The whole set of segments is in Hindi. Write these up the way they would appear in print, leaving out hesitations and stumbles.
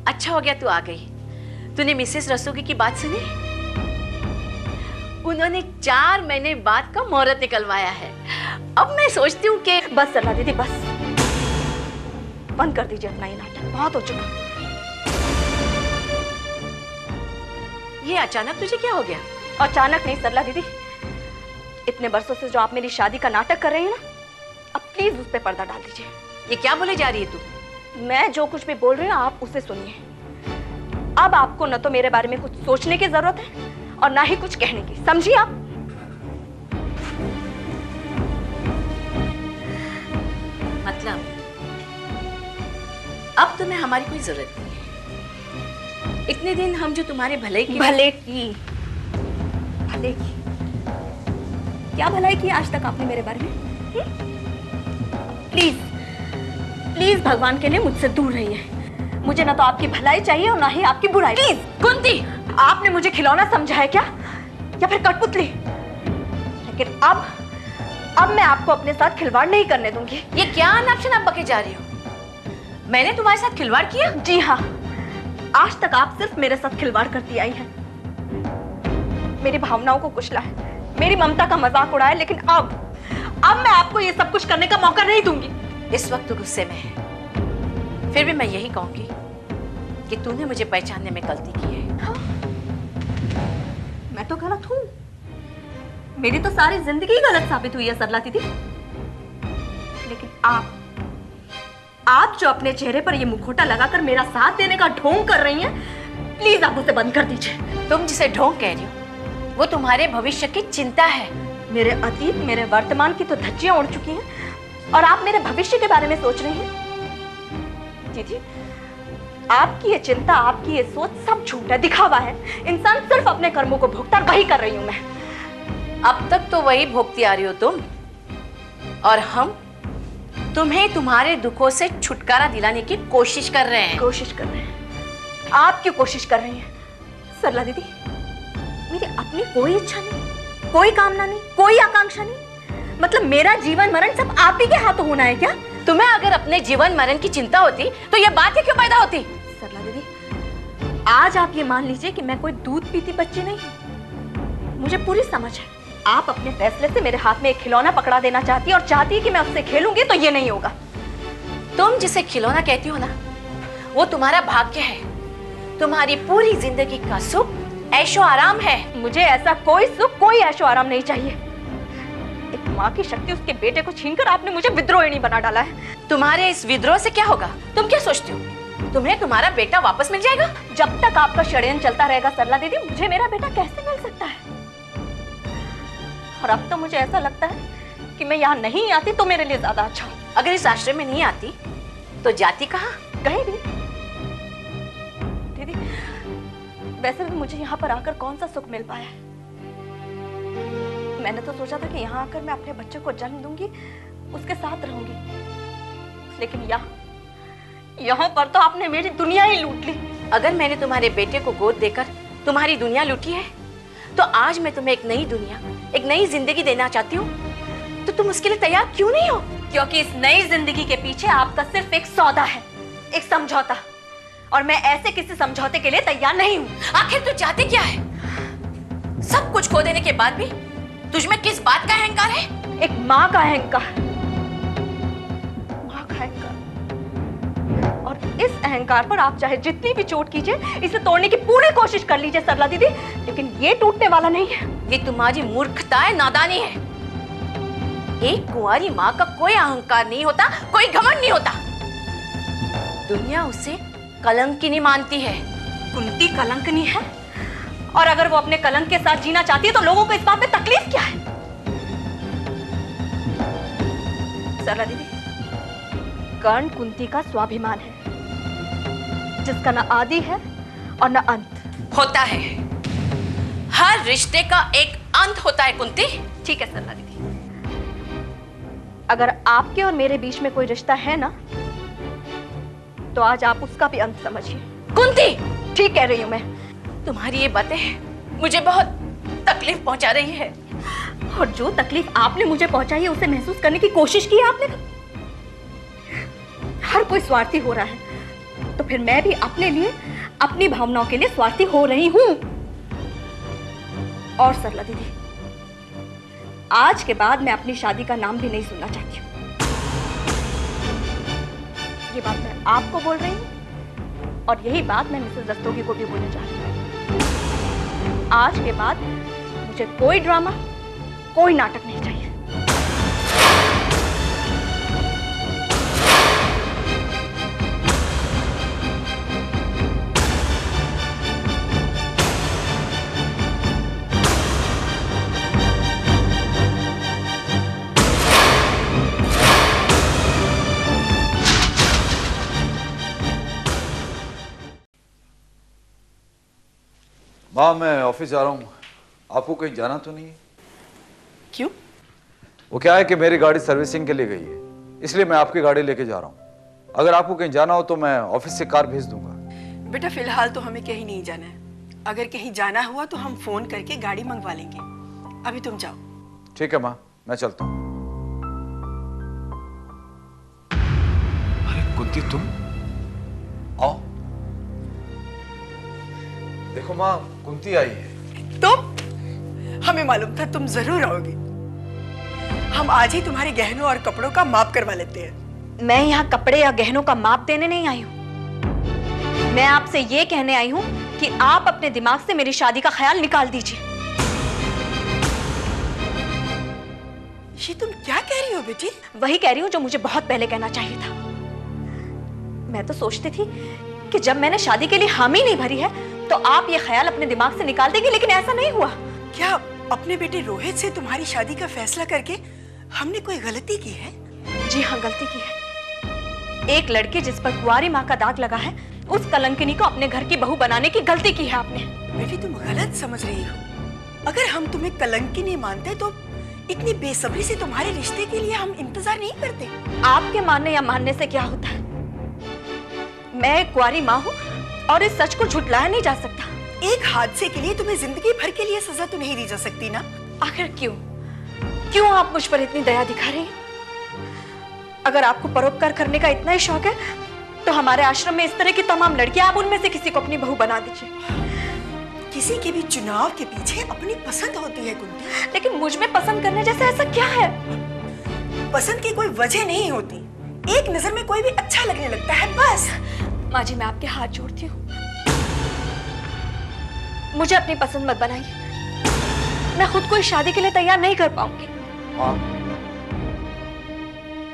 अच्छा हो गया तू आ गई। तूने मिसेस रसूगी की बात सुनी? उन्होंने 4 महीने बाद का मुहूर्त निकलवाया है। अब मैं सोचती हूँ कि बस सरला दीदी बस, बंद कर दीजिए अपना ये नाटक, बहुत हो चुका। ये अचानक तुझे क्या हो गया? अचानक नहीं सरला दीदी, इतने बरसों से जो आप मेरी शादी का नाटक कर रही हैं ना, अब प्लीज उस पे पर्दा डाल दीजिए। ये क्या बोले जा रही है तू? मैं जो कुछ भी बोल रही हूँ आप उसे सुनिए। अब आपको न तो मेरे बारे में कुछ सोचने की जरूरत है और ना ही कुछ कहने की, समझिए आप? मतलब अब तुम्हें हमारी कोई जरूरत नहीं है। इतने दिन हम जो तुम्हारे भले की क्या भलाई की आज तक आपने मेरे बारे में? प्लीज प्लीज भगवान के लिए मुझसे दूर रहिए। मुझे ना तो आपकी भलाई चाहिए और ना ही आपकी बुराई। प्लीज कुंती, आपने मुझे खिलौना समझा है क्या, या फिर कठपुतली? लेकिन अब मैं आपको अपने साथ खिलवाड़ नहीं करने दूंगी। ये क्या अनाप-शनाप बके जा रही हो? मैंने तुम्हारे साथ खिलवाड़ किया? जी हाँ, आज तक आप सिर्फ मेरे साथ खिलवाड़ करती आई हैं, मेरी भावनाओं को कुचला है, मेरी ममता का मजाक उड़ाया। लेकिन अब मैं आपको ये सब कुछ करने का मौका नहीं दूंगी। इस वक्त तो गुस्से में है, फिर भी मैं यही कहूंगी कि तूने मुझे पहचानने में गलती की है। हाँ? मैं तो गलत हूँ, मेरी तो सारी जिंदगी गलत साबित हुई है सरला दीदी। लेकिन आप जो अपने चेहरे पर ये मुखौटा लगाकर मेरा साथ देने का ढोंग कर रही हैं, प्लीज आप उसे बंद कर दीजिए। तुम जिसे ढोंग कह रही हो वो तुम्हारे भविष्य की चिंता है। मेरे अतीत मेरे वर्तमान की तो धज्जियां उड़ चुकी हैं और आप मेरे भविष्य के बारे में सोच रही हैं। दीदी, आपकी ये चिंता, आपकी ये सोच सब झूठ है, दिखावा है। इंसान सिर्फ अपने कर्मों को भोगता, वही कर रही हूं मैं। अब तक तो वही भोगती आ रही हो तुम, और हम तुम्हें तुम्हारे दुखों से छुटकारा दिलाने की कोशिश कर रहे हैं। कोशिश कर रहे हैं? आप क्यों कोशिश कर रही हैं सरला दीदी? मेरी अपनी कोई इच्छा नहीं, कोई कामना नहीं, कोई आकांक्षा नहीं। मतलब मेरा जीवन मरण सब आप ही के हाथों होना है क्या? तुम्हें अगर अपने जीवन मरण की चिंता होती तो ये बात ही क्यों पैदा होती? सरला दीदी, आज आप ये मान लीजिए कि मैं कोई दूध पीती बच्ची नहीं हूँ। मुझे पूरी समझ है, आप अपने फैसले से मेरे हाथ में एक खिलौना पकड़ा देना चाहती है और चाहती है कि मैं उससे खेलूंगी, तो ये नहीं होगा। तुम जिसे खिलौना कहती हो ना, वो तुम्हारा भाग्य है। तुम्हारी पूरी जिंदगी का सुख ऐशो आराम है। मुझे ऐसा कोई सुख, कोई ऐशो आराम नहीं चाहिए। एक माँ की शक्ति उसके बेटे को छीनकर आपने मुझे विद्रोहिणी बना डाला है। तुम्हारे इस विद्रोह से क्या होगा? तुम क्या सोचती हो? तुम्हें तुम्हारा बेटा वापस मिल जाएगा? जब तक आपका षड्यंत्र चलता रहेगा सरला दीदी, मुझे मेरा बेटा कैसे मिल सकता है? और अब तो मुझे ऐसा लगता है कि मैं यहाँ नहीं आती तो मेरे लिए ज्यादा अच्छा हो। अगर इस आश्रम में नहीं आती तो जाती कहाँ? कहीं भी। दीदी, वैसे भी मुझे यहाँ पर आकर कौन सा सुख मिल पाया है? मैंने तो सोचा था कि यहाँ आकर मैं अपने बच्चे को जन्म दूंगी, उसके साथ रहूंगी। लेकिन यहाँ पर तो आपने मेरी दुनिया ही लूट ली। अगर मैंने तुम्हारे बेटे को गोद देकर तुम्हारी दुनिया लूटी है, तो आज मैं तुम्हें एक नई दुनिया, एक नई जिंदगी देना चाहती हूँ। तो तुम उसके लिए तैयार क्यों नहीं हो? क्योंकि इस नई जिंदगी के पीछे आपका सिर्फ एक सौदा है, एक समझौता, और मैं ऐसे किसी समझौते के लिए तैयार नहीं हूँ। आखिर तू चाहती क्या है? सब कुछ खो देने के बाद भी तुझमें किस बात का अहंकार है? एक माँ का अहंकार, माँ का अहंकार। और इस अहंकार पर आप चाहे जितनी भी चोट कीजिए, इसे तोड़ने की पूरी कोशिश कर लीजिए सरला दीदी, लेकिन ये टूटने वाला नहीं है। ये तुम्हारी मूर्खता है, नादानी है। एक कुंवारी माँ का कोई अहंकार नहीं होता, कोई घमंड नहीं होता। दुनिया उसे कलंकिनी मानती है। कुंती कलंकनी है, और अगर वो अपने कलंक के साथ जीना चाहती है तो लोगों को इस बात में तकलीफ क्या है? सरला दीदी, कर्ण कुंती का स्वाभिमान है, जिसका न आदि है और न अंत। होता है, हर रिश्ते का एक अंत होता है कुंती। ठीक है सरला दीदी, अगर आपके और मेरे बीच में कोई रिश्ता है ना, तो आज आप उसका भी अंत समझिए। कुंती, ठीक कह रही हूं मैं। तुम्हारी ये बातें मुझे बहुत तकलीफ पहुंचा रही है। और जो तकलीफ आपने मुझे पहुंचाई है, उसे महसूस करने की कोशिश की है आपने? हर कोई स्वार्थी हो रहा है, तो फिर मैं भी अपने लिए, अपनी भावनाओं के लिए स्वार्थी हो रही हूं। और सरला दीदी, आज के बाद मैं अपनी शादी का नाम भी नहीं सुनना चाहती हूँ। ये बात मैं आपको बोल रही हूँ और यही बात मैं मिसेस रस्तोगी को भी बोलने जा रही हूँ। आज के बाद मुझे कोई ड्रामा, कोई नाटक नहीं चाहिए। माँ, मैं ऑफिस जा रहा हूँ। आपको कहीं जाना तो नहीं है? क्यों? वो क्या है कि मेरी गाड़ी सर्विसिंग के लिए गई है, इसलिए मैं आपकी गाड़ी लेके जा रहा हूँ। अगर आपको कहीं जाना हो तो मैं ऑफिस से कार भेज दूंगा। बेटा फिलहाल तो हमें कहीं नहीं जाना है। अगर कहीं जाना हुआ तो हम फोन करके गाड़ी मंगवा लेंगे। अभी तुम जाओ। ठीक है माँ, मैं चलता हूँ। अरे कुंती, तुम आओ। देखो माँ, कुंती आई है। तुम? हमें मालूम था तुम जरूर आओगे। हम आज ही तुम्हारे गहनों और कपड़ों का माप करवा लेते हैं। मैं यहाँ कपड़े या गहनों का माप देने नहीं आई हूँ। मैं आपसे ये कहने आई हूँ कि आप अपने दिमाग से मेरी शादी का ख्याल निकाल दीजिए। ये तुम क्या कह रही हो बेटी? वही कह रही हूँ जो मुझे बहुत पहले कहना चाहिए था। मैं तो सोचती थी कि जब मैंने शादी के लिए हामी नहीं भरी है तो आप ये ख्याल अपने दिमाग से निकाल देंगे, लेकिन ऐसा नहीं हुआ। क्या अपने बेटे रोहित से तुम्हारी शादी का फैसला करके हमने कोई गलती की है? जी हाँ, गलती की है। एक लड़की जिस पर कुंवारी माँ का दाग लगा है, उस कलंकिनी को अपने घर की बहू बनाने की गलती की है आपने। बेटी तुम गलत समझ रही हो। अगर हम तुम्हें कलंकिनी मानते तो इतनी बेसब्री से तुम्हारे रिश्ते के लिए हम इंतजार नहीं करते। आपके मानने या मानने से क्या होता है? मैं एक कुंवारी माँ हूँ और इस सच को झुटलाया नहीं जा सकता। एक हादसे के लिए तुम्हें जिंदगी भर के लिए सजा तो नहीं दी जा सकती ना? आखिर क्यों आप मुझ पर इतनी दया दिखा रही हैं? अगर आपको परोपकार करने का इतना ही शौक है तो हमारे आश्रम में इस तरह की तमाम लड़कियां, आप उनमें से किसी को अपनी बहू बना दीजिए। किसी के भी चुनाव के पीछे अपनी पसंद होती है कुंती। लेकिन मुझ में पसंद करने जैसा ऐसा क्या है? पसंद की कोई वजह नहीं होती। एक नजर में कोई भी अच्छा लगने लगता है, बस। माँ जी, मैं आपके हाथ जोड़ती हूँ, मुझे अपनी पसंद मत बनाइए। मैं खुद को इस शादी के लिए तैयार नहीं कर पाऊंगी। माँ,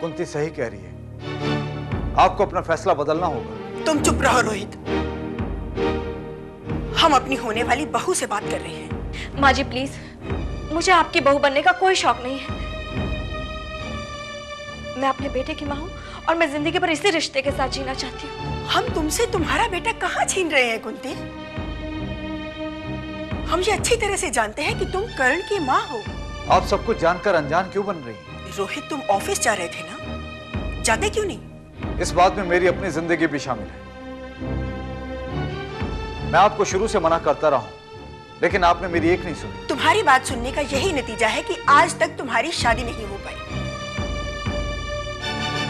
कुंती सही कह रही है। आपको अपना फैसला बदलना होगा। तुम चुप रहो रोहित। हम अपनी होने वाली बहू से बात कर रहे हैं। माँ जी प्लीज, मुझे आपकी बहू बनने का कोई शौक नहीं है। मैं अपने बेटे की माँ हूँ और मैं जिंदगी भर इसी रिश्ते के साथ जीना चाहती हूँ। हम तुमसे तुम्हारा बेटा कहाँ छीन रहे हैं कुंती? हम ये अच्छी तरह से जानते हैं कि तुम करण की माँ हो। आप सब कुछ जानकर अनजान क्यों बन रही हैं? रोहित, तुम ऑफिस जा रहे थे ना? जाते क्यों नहीं? इस बात में मेरी अपनी जिंदगी भी शामिल है। मैं आपको शुरू से मना करता रहा हूं, लेकिन आपने मेरी एक नहीं सुनी। तुम्हारी बात सुनने का यही नतीजा है कि आज तक तुम्हारी शादी नहीं हो पाई।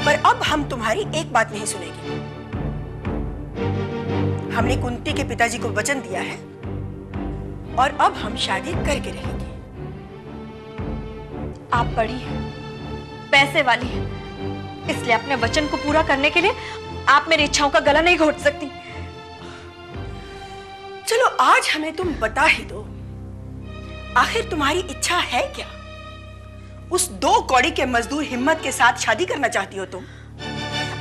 पर अब हम तुम्हारी एक बात नहीं सुनेंगे। हमने कुंती के पिताजी को वचन दिया है और अब हम शादी करके रहेंगे। आप बड़ी हैं, पैसे वाली हैं, इसलिए अपने वचन को पूरा करने के लिए आप मेरी इच्छाओं का गला नहीं घोट सकती। चलो आज हमें तुम बता ही दो, आखिर तुम्हारी इच्छा है क्या? उस 2 कौड़ी के मजदूर हिम्मत के साथ शादी करना चाहती हो तुम?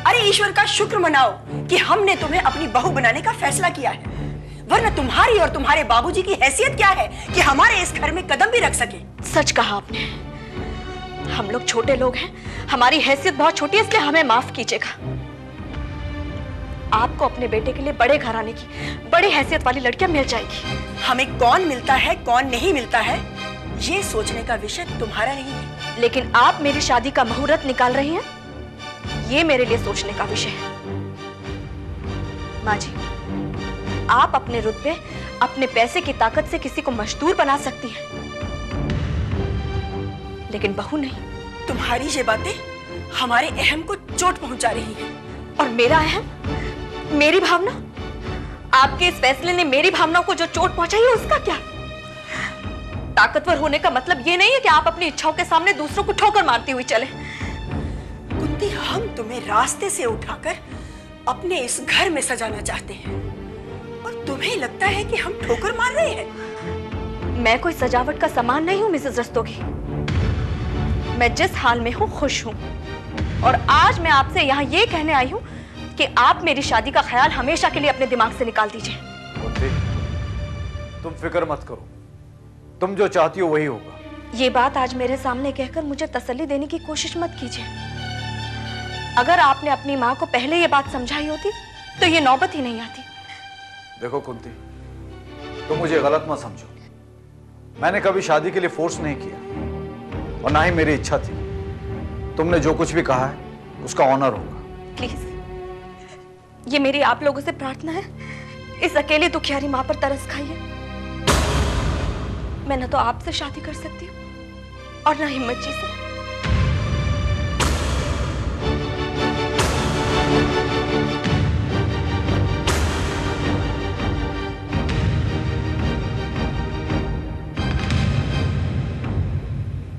अरे ईश्वर का शुक्र मनाओ कि हमने तुम्हें अपनी बहू बनाने का फैसला किया है, वरना तुम्हारी और तुम्हारे बाबूजी की हैसियत क्या है कि हमारे इस घर में कदम भी रख सके? सच कहा आपने। हम लोग छोटे लोग हैं, हमारी हैसियत बहुत छोटी है, इसलिए हमें माफ कीजिएगा। आपको अपने बेटे के लिए बड़े घराने की, बड़ी हैसियत वाली लड़कियां मिल जाएगी। हमें कौन मिलता है कौन नहीं मिलता है ये सोचने का विषय तुम्हारा नहीं है। लेकिन आप मेरी शादी का मुहूर्त निकाल रही हैं, ये मेरे लिए सोचने का विषय है। माँ जी, आप अपने रुतबे, अपने पैसे की ताकत से किसी को मजदूर बना सकती हैं, लेकिन बहू नहीं। तुम्हारी ये बातें हमारे अहम को चोट पहुंचा रही हैं। और मेरा अहम, मेरी भावना? आपके इस फैसले ने मेरी भावनाओं को जो चोट पहुंचाई है उसका क्या? ताकतवर होने का मतलब ये नहीं है कि आप अपनी इच्छाओं के सामने दूसरों को ठोकर मारती हुई चले। कुंती, हम तुम्हें रास्ते से उठाकर अपने इस घर में सजाना चाहते हैं और तुम्हें लगता है कि हम ठोकर मार रहे हैं? मैं कोई सजावट का सामान नहीं हूं मिसेस रस्तोगी। मैं जिस हाल में हूं खुश हूं और आज मैं आपसे यहाँ ये कहने आई हूं कि आप मेरी शादी का ख्याल हमेशा के लिए अपने दिमाग से निकाल दीजिए। कुंती, तुम फिक्र मत करो, तुम जो चाहती हो वही होगा। ये बात आज मेरे सामने कहकर मुझे तसल्ली देने की कोशिश मत कीजिए। अगर आपने अपनी माँ को पहले ये बात समझाई होती तो ये नौबत ही नहीं आती। देखो कुंती, तुम मुझे गलत मत समझो। मैंने कभी शादी के लिए फोर्स नहीं किया और ना ही मेरी इच्छा थी। तुमने जो कुछ भी कहा है उसका ऑनर होगा। प्लीज, ये मेरी आप लोगों से प्रार्थना है, इस अकेली दुखियारी माँ पर तरस खाइए। मैं न तो आपसे शादी कर सकती हूँ और ना हिम्मत जी से।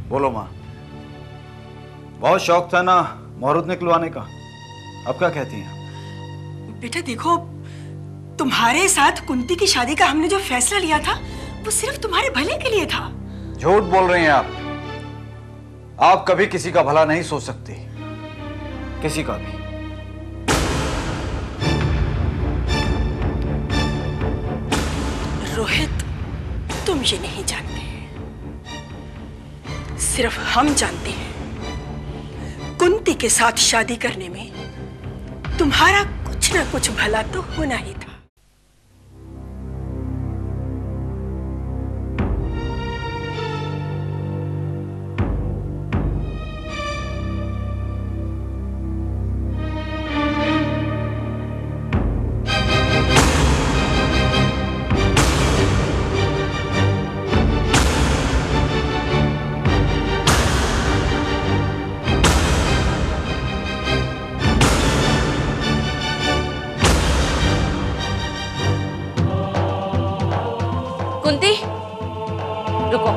बोलो माँ, बहुत शौक था ना मुहूर्त निकलवाने का, अब क्या कहती हैं? बेटा देखो, तुम्हारे साथ कुंती की शादी का हमने जो फैसला लिया था वो सिर्फ तुम्हारे भले के लिए था। झूठ बोल रही हैं आप कभी किसी का भला नहीं सोच सकती, किसी का भी। रोहित, तुम ये नहीं जानते, सिर्फ हम जानते हैं। कुंती के साथ शादी करने में तुम्हारा कुछ ना कुछ भला तो होना ही था। कुंती, रुको,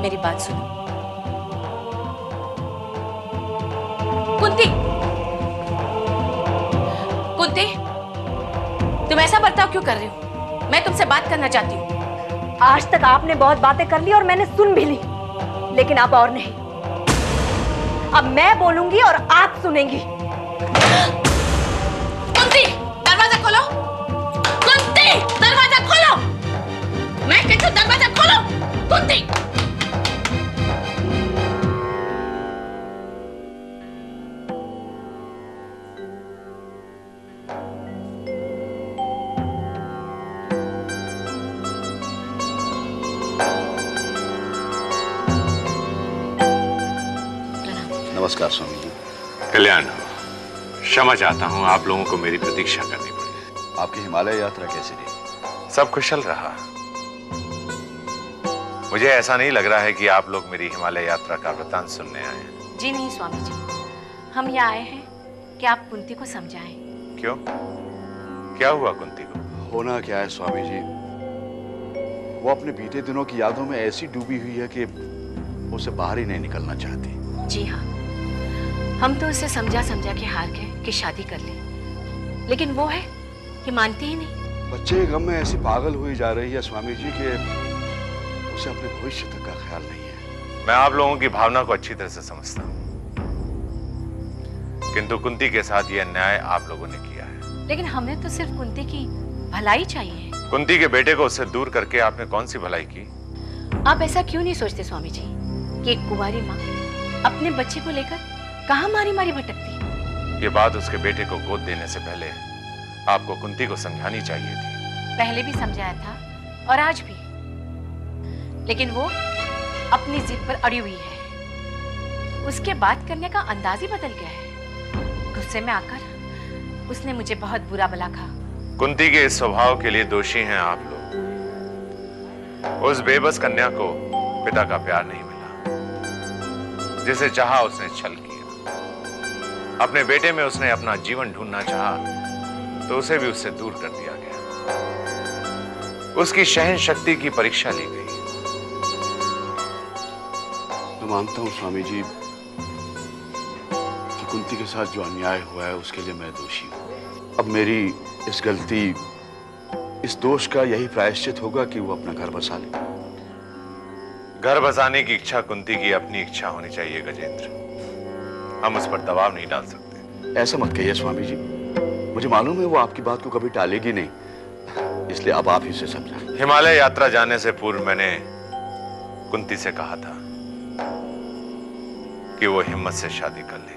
मेरी बात सुनो। कुंती, कुंती, तुम ऐसा बर्ताव क्यों कर रही हो? मैं तुमसे बात करना चाहती हूँ। आज तक आपने बहुत बातें कर ली और मैंने सुन भी ली, लेकिन अब और नहीं। अब मैं बोलूंगी और आप सुनेंगी। कुंती, दरवाजा खोलो। कुंती, दरवाजा खोलो। मैं कहती हूँ दरवाजा खोलो। कुंती, नमस्कार स्वामी जी। कल्याण हो। क्षमा चाहता हूं, आप लोगों को मेरी प्रतीक्षा करनी पड़ी। आपकी हिमालय यात्रा कैसी रही? सब कुशल रहा। मुझे ऐसा नहीं लग रहा है कि आप लोग मेरी हिमालय यात्रा का वृतांत सुनने आए हैं। जी नहीं स्वामी जी, हम यहाँ आए हैं कि आप कुंती को समझाएं। क्यों, क्या हुआ कुंती को? होना क्या है स्वामी जी, वो अपने बीते दिनों की यादों में ऐसी डूबी हुई है कि उसे बाहर ही नहीं निकलना चाहती। जी हाँ, हम तो उसे समझा समझा के हार गए कि शादी कर ले, लेकिन वो है कि मानती ही नहीं। बच्चे के गम में ऐसी पागल हुई जा रही है स्वामी जी कि उसे अपने भविष्य तक का ख्याल नहीं है। मैं आप लोगों की भावना को अच्छी तरह से समझता हूँ, किंतु कुंती के साथ यह अन्याय आप लोगों ने किया है। लेकिन हमें तो सिर्फ कुंती की भलाई चाहिए। कुंती के बेटे को उससे दूर करके आपने कौन सी भलाई की? आप ऐसा क्यों नहीं सोचते स्वामी जी कि एक कुंवारी माँ अपने बच्चे को लेकर कहाँ मारी मारी भटकती? ये बात उसके बेटे को गोद देने से पहले आपको कुंती को समझानी चाहिए थी। पहले भी समझाया था और आज भी, लेकिन वो अपनी जिद पर अड़ी हुई है। उसके बात करने का अंदाज ही बदल गया है। गुस्से में आकर उसने मुझे बहुत बुरा भला कहा। कुंती के इस स्वभाव के लिए दोषी हैं आप लोग। उस बेबस कन्या को पिता का प्यार नहीं मिला, जिसे चाहा उसने छल किया। अपने बेटे में उसने अपना जीवन ढूंढना चाहा तो उसे भी उससे दूर कर दिया गया। उसकी सहन शक्ति की परीक्षा ली गई। मैं मानता हूं स्वामी जी कि कुंती के साथ जो अन्याय हुआ है उसके लिए मैं दोषी हूं। अब मेरी इस गलती, इस दोष का यही प्रायश्चित होगा कि वो अपना घर बसा ले। घर बसाने की इच्छा कुंती की अपनी इच्छा होनी चाहिए गजेंद्र। हम उस पर दबाव नहीं डाल सकते। ऐसा मत कहिए स्वामी जी, मुझे मालूम है वो आपकी बात को कभी टालेगी नहीं, इसलिए अब आप ही उसे समझाएं। हिमालय यात्रा जाने से पूर्व मैंने कुंती से कहा था कि वो हिम्मत से शादी कर ले।